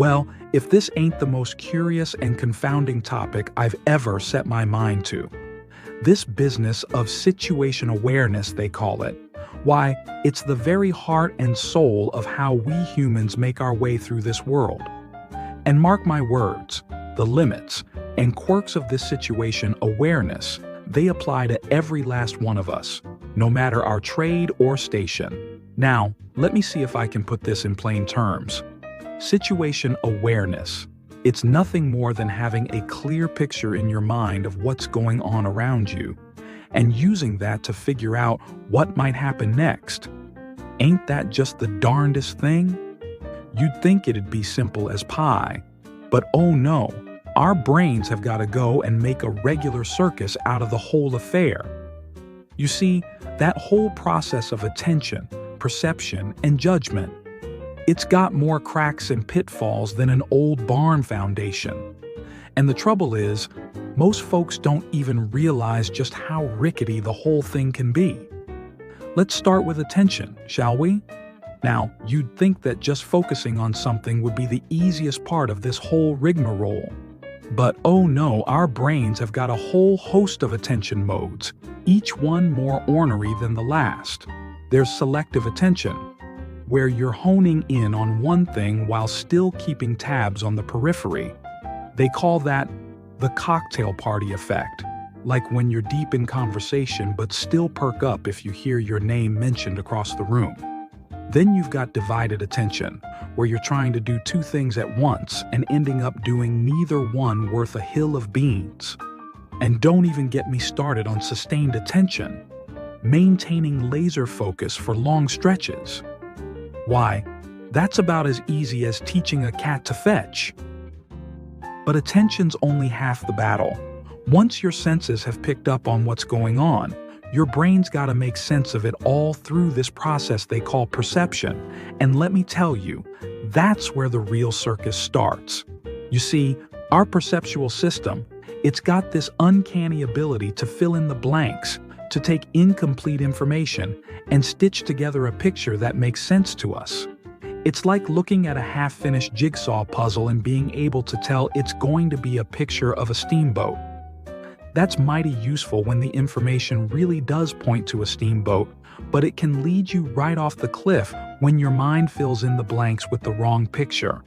Well, if this ain't the most curious and confounding topic I've ever set my mind to. This business of situation awareness, they call it. Why, it's the very heart and soul of how we humans make our way through this world. And mark my words, the limits and quirks of this situation awareness, they apply to every last one of us, no matter our trade or station. Now, let me see if I can put this in plain terms. Situation awareness. It's nothing more than having a clear picture in your mind of what's going on around you, and using that to figure out what might happen next. Ain't that just the darndest thing? You'd think it'd be simple as pie, but oh no, our brains have got to go and make a regular circus out of the whole affair. You see, that whole process of attention, perception, and judgment, it's got more cracks and pitfalls than an old barn foundation. And the trouble is, most folks don't even realize just how rickety the whole thing can be. Let's start with attention, shall we? Now, you'd think that just focusing on something would be the easiest part of this whole rigmarole. But oh no, our brains have got a whole host of attention modes, each one more ornery than the last. There's selective attention, where you're honing in on one thing while still keeping tabs on the periphery. They call that the cocktail party effect, like when you're deep in conversation but still perk up if you hear your name mentioned across the room. Then you've got divided attention, where you're trying to do two things at once and ending up doing neither one worth a hill of beans. And don't even get me started on sustained attention, maintaining laser focus for long stretches. Why, that's about as easy as teaching a cat to fetch. But attention's only half the battle. Once your senses have picked up on what's going on, your brain's got to make sense of it all through this process they call perception. And let me tell you, that's where the real circus starts. You see, our perceptual system, it's got this uncanny ability to fill in the blanks, to take incomplete information and stitch together a picture that makes sense to us. It's like looking at a half-finished jigsaw puzzle and being able to tell it's going to be a picture of a steamboat. That's mighty useful when the information really does point to a steamboat, but it can lead you right off the cliff when your mind fills in the blanks with the wrong picture.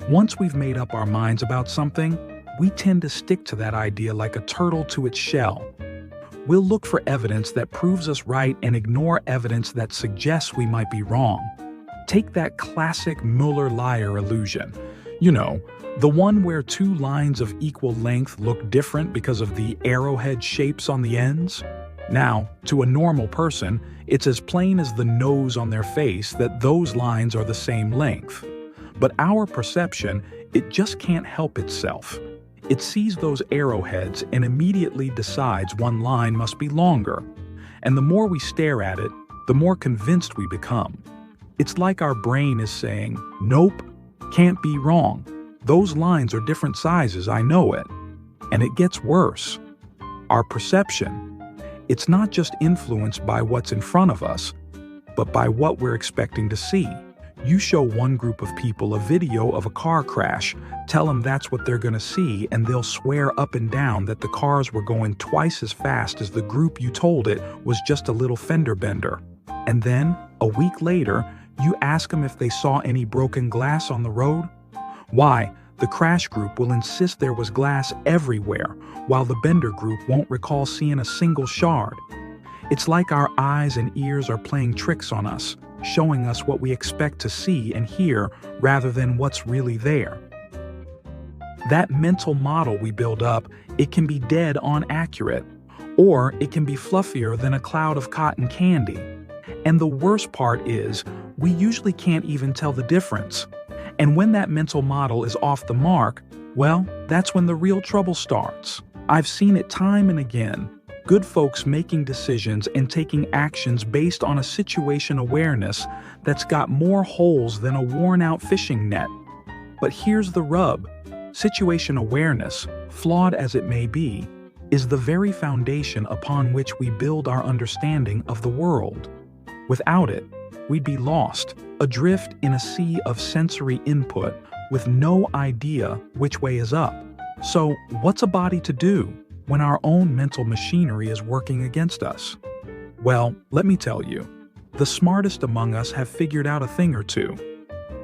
Once we've made up our minds about something, we tend to stick to that idea like a turtle to its shell. We'll look for evidence that proves us right and ignore evidence that suggests we might be wrong. Take that classic Mueller-Lyer illusion. You know, the one where two lines of equal length look different because of the arrowhead shapes on the ends. Now, to a normal person, it's as plain as the nose on their face that those lines are the same length. But our perception, it just can't help itself. It sees those arrowheads and immediately decides one line must be longer. And the more we stare at it, the more convinced we become. It's like our brain is saying, nope, can't be wrong. Those lines are different sizes, I know it. And it gets worse. Our perception, it's not just influenced by what's in front of us, but by what we're expecting to see. You show one group of people a video of a car crash, tell them that's what they're going to see, and they'll swear up and down that the cars were going twice as fast as the group you told it was just a little fender bender. And then, a week later, you ask them if they saw any broken glass on the road. Why, the crash group will insist there was glass everywhere, while the bender group won't recall seeing a single shard. It's like our eyes and ears are playing tricks on us, showing us what we expect to see and hear rather than what's really there. That mental model we build up, it can be dead on accurate, or it can be fluffier than a cloud of cotton candy. And the worst part is, we usually can't even tell the difference. And when that mental model is off the mark, well, that's when the real trouble starts. I've seen it time and again. Good folks making decisions and taking actions based on a situation awareness that's got more holes than a worn-out fishing net. But here's the rub. Situation awareness, flawed as it may be, is the very foundation upon which we build our understanding of the world. Without it, we'd be lost, adrift in a sea of sensory input with no idea which way is up. So, what's a body to do when our own mental machinery is working against us? Well, let me tell you, the smartest among us have figured out a thing or two.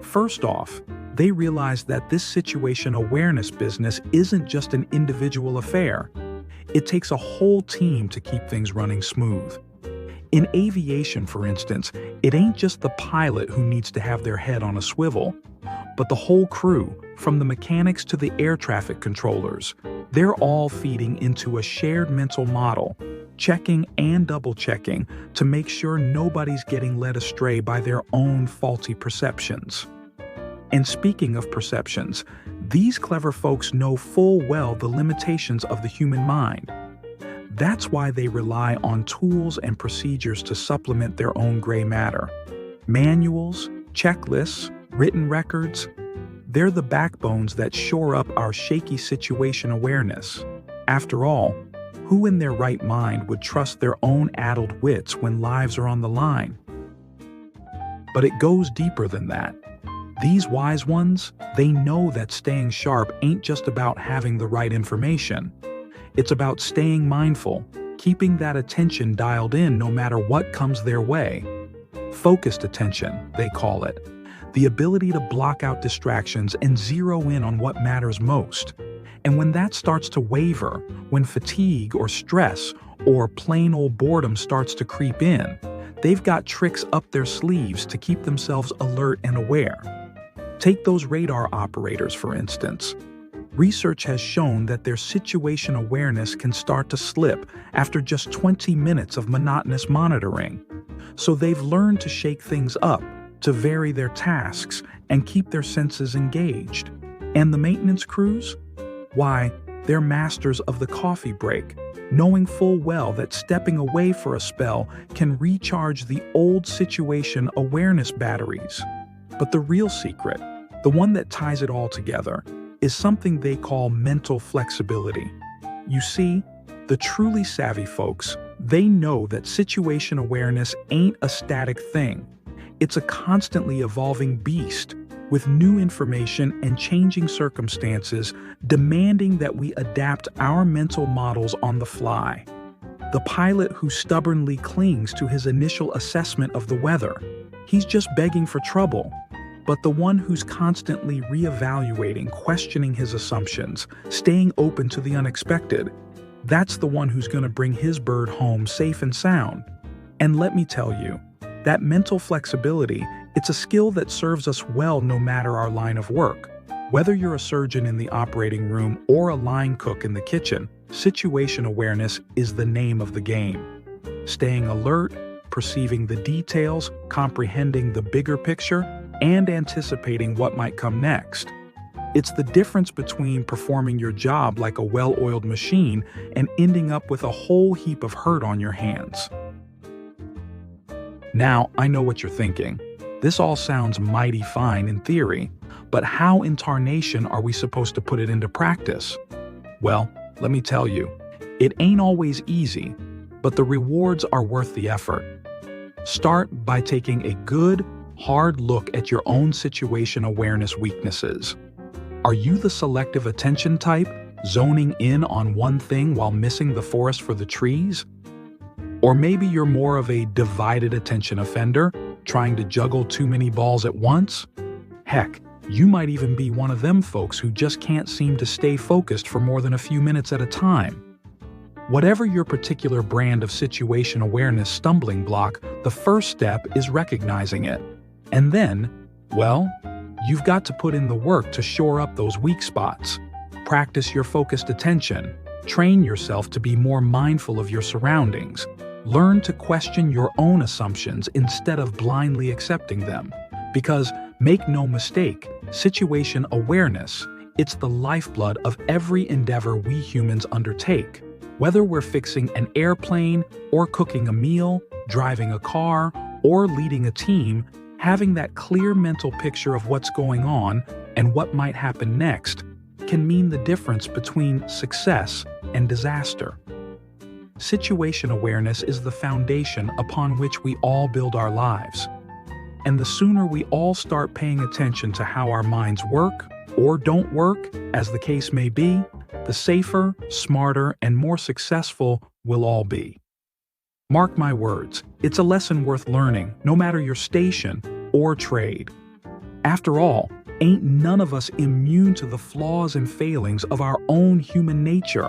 First off, they realize that this situation awareness business isn't just an individual affair. It takes a whole team to keep things running smooth. In aviation, for instance, it ain't just the pilot who needs to have their head on a swivel, but the whole crew, from the mechanics to the air traffic controllers. They're all feeding into a shared mental model, checking and double-checking to make sure nobody's getting led astray by their own faulty perceptions. And speaking of perceptions, these clever folks know full well the limitations of the human mind. That's why they rely on tools and procedures to supplement their own gray matter. Manuals, checklists, written records, they're the backbones that shore up our shaky situation awareness. After all, who in their right mind would trust their own addled wits when lives are on the line? But it goes deeper than that. These wise ones, they know that staying sharp ain't just about having the right information. It's about staying mindful, keeping that attention dialed in no matter what comes their way. Focused attention, they call it. The ability to block out distractions and zero in on what matters most. And when that starts to waver, when fatigue or stress or plain old boredom starts to creep in, they've got tricks up their sleeves to keep themselves alert and aware. Take those radar operators, for instance. Research has shown that their situation awareness can start to slip after just 20 minutes of monotonous monitoring. So they've learned to shake things up, to vary their tasks, and keep their senses engaged. And the maintenance crews? Why, they're masters of the coffee break, knowing full well that stepping away for a spell can recharge the old situation awareness batteries. But the real secret, the one that ties it all together, is something they call mental flexibility. You see, the truly savvy folks, they know that situation awareness ain't a static thing. It's a constantly evolving beast, with new information and changing circumstances demanding that we adapt our mental models on the fly. The pilot who stubbornly clings to his initial assessment of the weather, he's just begging for trouble. But the one who's constantly reevaluating, questioning his assumptions, staying open to the unexpected, that's the one who's going to bring his bird home safe and sound. And let me tell you, that mental flexibility, it's a skill that serves us well no matter our line of work. Whether you're a surgeon in the operating room or a line cook in the kitchen, situation awareness is the name of the game. Staying alert, perceiving the details, comprehending the bigger picture, and anticipating what might come next. It's the difference between performing your job like a well-oiled machine and ending up with a whole heap of hurt on your hands. Now, I know what you're thinking. This all sounds mighty fine in theory, but how in tarnation are we supposed to put it into practice? Well, let me tell you, it ain't always easy, but the rewards are worth the effort. Start by taking a good, hard look at your own situation awareness weaknesses. Are you the selective attention type, zoning in on one thing while missing the forest for the trees? Or maybe you're more of a divided attention offender, trying to juggle too many balls at once? Heck, you might even be one of them folks who just can't seem to stay focused for more than a few minutes at a time. Whatever your particular brand of situation awareness stumbling block, the first step is recognizing it. And then, well, you've got to put in the work to shore up those weak spots. Practice your focused attention. Train yourself to be more mindful of your surroundings. Learn to question your own assumptions instead of blindly accepting them. Because, make no mistake, situation awareness, it's the lifeblood of every endeavor we humans undertake. Whether we're fixing an airplane, or cooking a meal, driving a car, or leading a team, having that clear mental picture of what's going on and what might happen next can mean the difference between success and disaster. Situation awareness is the foundation upon which we all build our lives. And the sooner we all start paying attention to how our minds work, or don't work, as the case may be, the safer, smarter, and more successful we'll all be. Mark my words, it's a lesson worth learning, no matter your station or trade. After all, ain't none of us immune to the flaws and failings of our own human nature.